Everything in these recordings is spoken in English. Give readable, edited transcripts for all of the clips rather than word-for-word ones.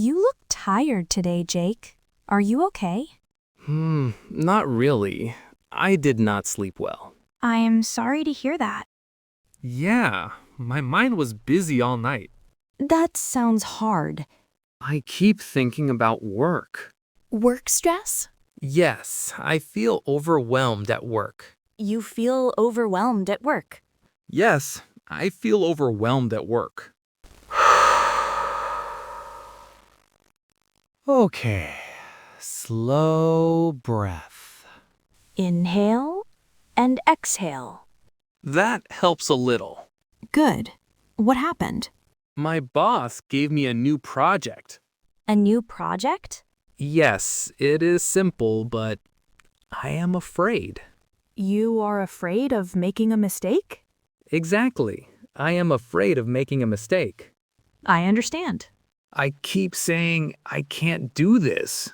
You look tired today, Jake. Are you okay? Not really. I did not sleep well. I am sorry to hear that. Yeah, my mind was busy all night. That sounds hard. I keep thinking about work. Work stress? Yes, I feel overwhelmed at work. You feel overwhelmed at work. Yes, I feel overwhelmed at work. Okay, slow breath. Inhale and exhale. That helps a little. Good. What happened? My boss gave me a new project. A new project? Yes, it is simple, but I am afraid. You are afraid of making a mistake? Exactly. I am afraid of making a mistake. I understand. I keep saying, I can't do this.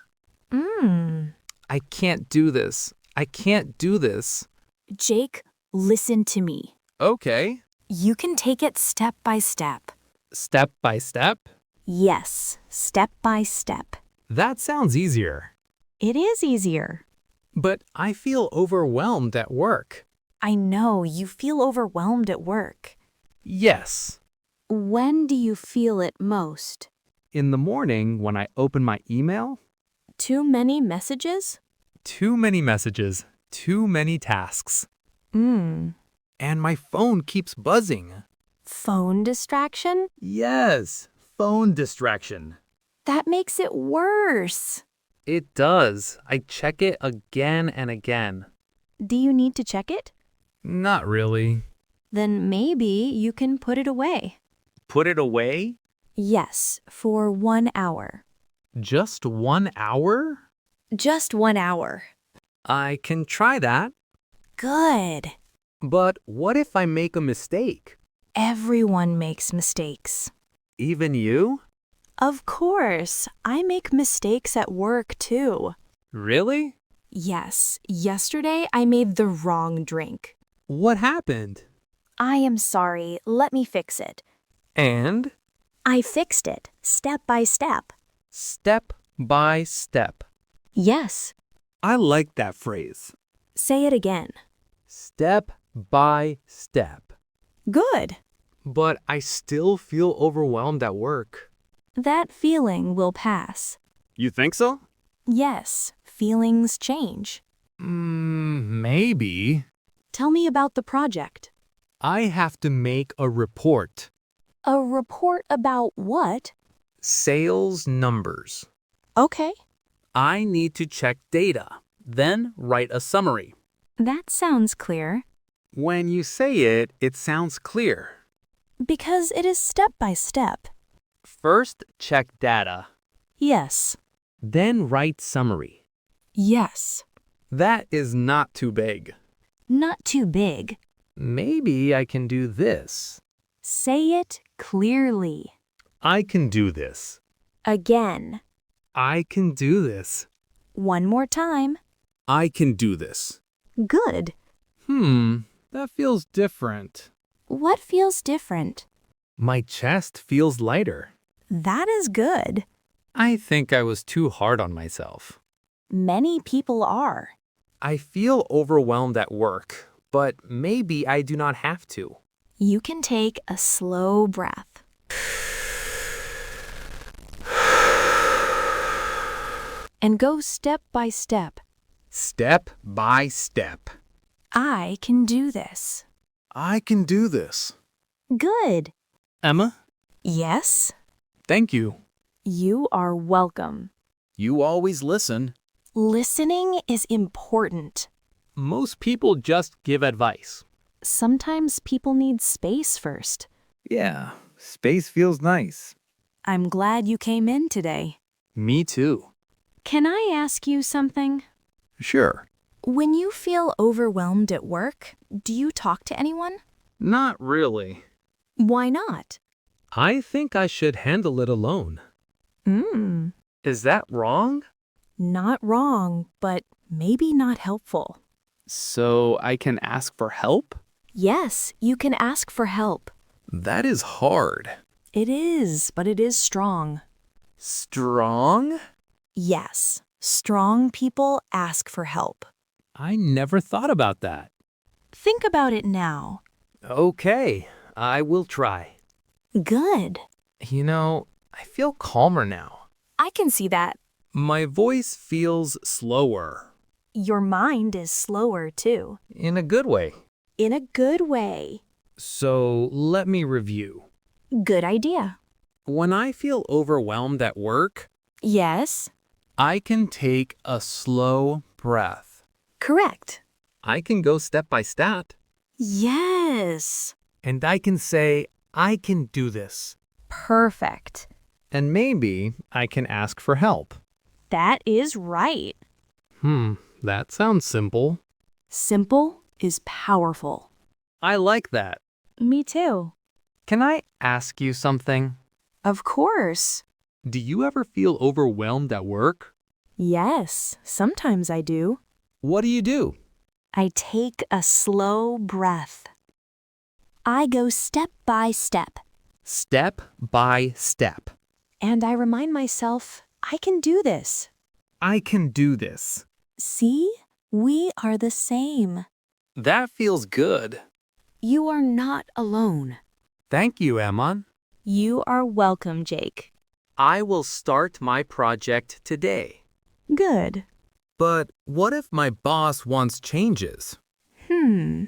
I can't do this. I can't do this. Jake, listen to me. Okay. You can take it step by step. Step by step? Yes, step by step. That sounds easier. It is easier. But I feel overwhelmed at work. I know you feel overwhelmed at work. Yes. When do you feel it most? In the morning when I open my email, Too many messages? too many messages, too many tasks. And my phone keeps buzzing. Phone distraction? Yes, phone distraction. That makes it worse. It does. I check it again and again. Do you need to check it? Not really. Then maybe you can put it away. Put it away? Yes, for 1 hour. Just 1 hour? Just 1 hour. I can try that. Good. But what if I make a mistake? Everyone makes mistakes. Even you? Of course, I make mistakes at work too. Really? Yes, yesterday I made the wrong drink. What happened? I am sorry, let me fix it. And? I fixed it, step by step. Step by step. Yes. I like that phrase. Say it again. Step by step. Good. But I still feel overwhelmed at work. That feeling will pass. You think so? Yes, feelings change. Maybe. Tell me about the project. I have to make a report. A report about what? Sales numbers. Okay. I need to check data, then write a summary. That sounds clear. When you say it, it sounds clear. Because it is step by step. First, check data. Yes. Then write summary. Yes. That is not too big. Not too big. Maybe I can do this. Say it clearly. I can do this. Again. I can do this. One more time. I can do this. Good. That feels different. What feels different? My chest feels lighter. That is good. I think I was too hard on myself. Many people are. I feel overwhelmed at work, but maybe I do not have to. You can take a slow breath. And go step by step. Step by step. I can do this. I can do this. Good. Emma, Yes? thank you. You are welcome. You always listen. Listening is important. Most people just give advice. Sometimes people need space first. Yeah, space feels nice. I'm glad you came in today. Me too. Can I ask you something? Sure. When you feel overwhelmed at work, do you talk to anyone? Not really. Why not? I think I should handle it alone. Is that wrong? Not wrong, but maybe not helpful. So I can ask for help? Yes, you can ask for help. That is hard. It is, but it is strong. Strong? Yes, strong people ask for help. I never thought about that. Think about it now. Okay, I will try. Good. I feel calmer now. I can see that. My voice feels slower. Your mind is slower too. In a good way. In a good way. So let me review. Good idea. When I feel overwhelmed at work, Yes, I can take a slow breath. correct. I can go step by step. Yes. And I can say, I can do this. Perfect. And maybe I can ask for help. That is right. That sounds simple. Simple is powerful. I like that. Me too. Can I ask you something? Of course. Do you ever feel overwhelmed at work? Yes, sometimes I do. What do you do? I take a slow breath. I go step by step, Step by step. and I remind myself I can do this. I can do this. See, we are the same. That feels good. You are not alone. Thank you, Emon. You are welcome, Jake. I will start my project today. Good. But what if my boss wants changes? Hmm.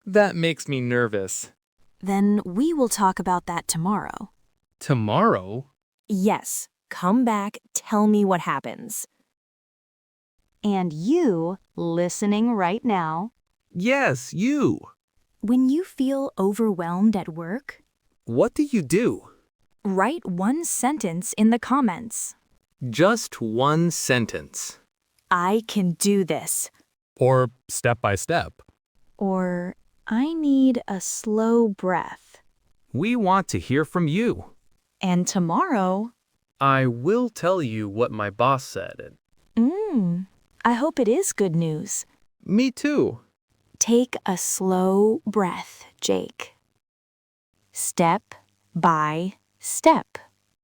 That makes me nervous. Then we will talk about that tomorrow. Tomorrow? Yes, come back, tell me what happens. And you, listening right now, Yes, you. when you feel overwhelmed at work, What do you do? write one sentence in the comments. Just one sentence. I can do this. Or step by step. Or I need a slow breath. We want to hear from you. And tomorrow, I will tell you what my boss said. I hope it is good news. Me too. Take a slow breath, Jake. Step by step.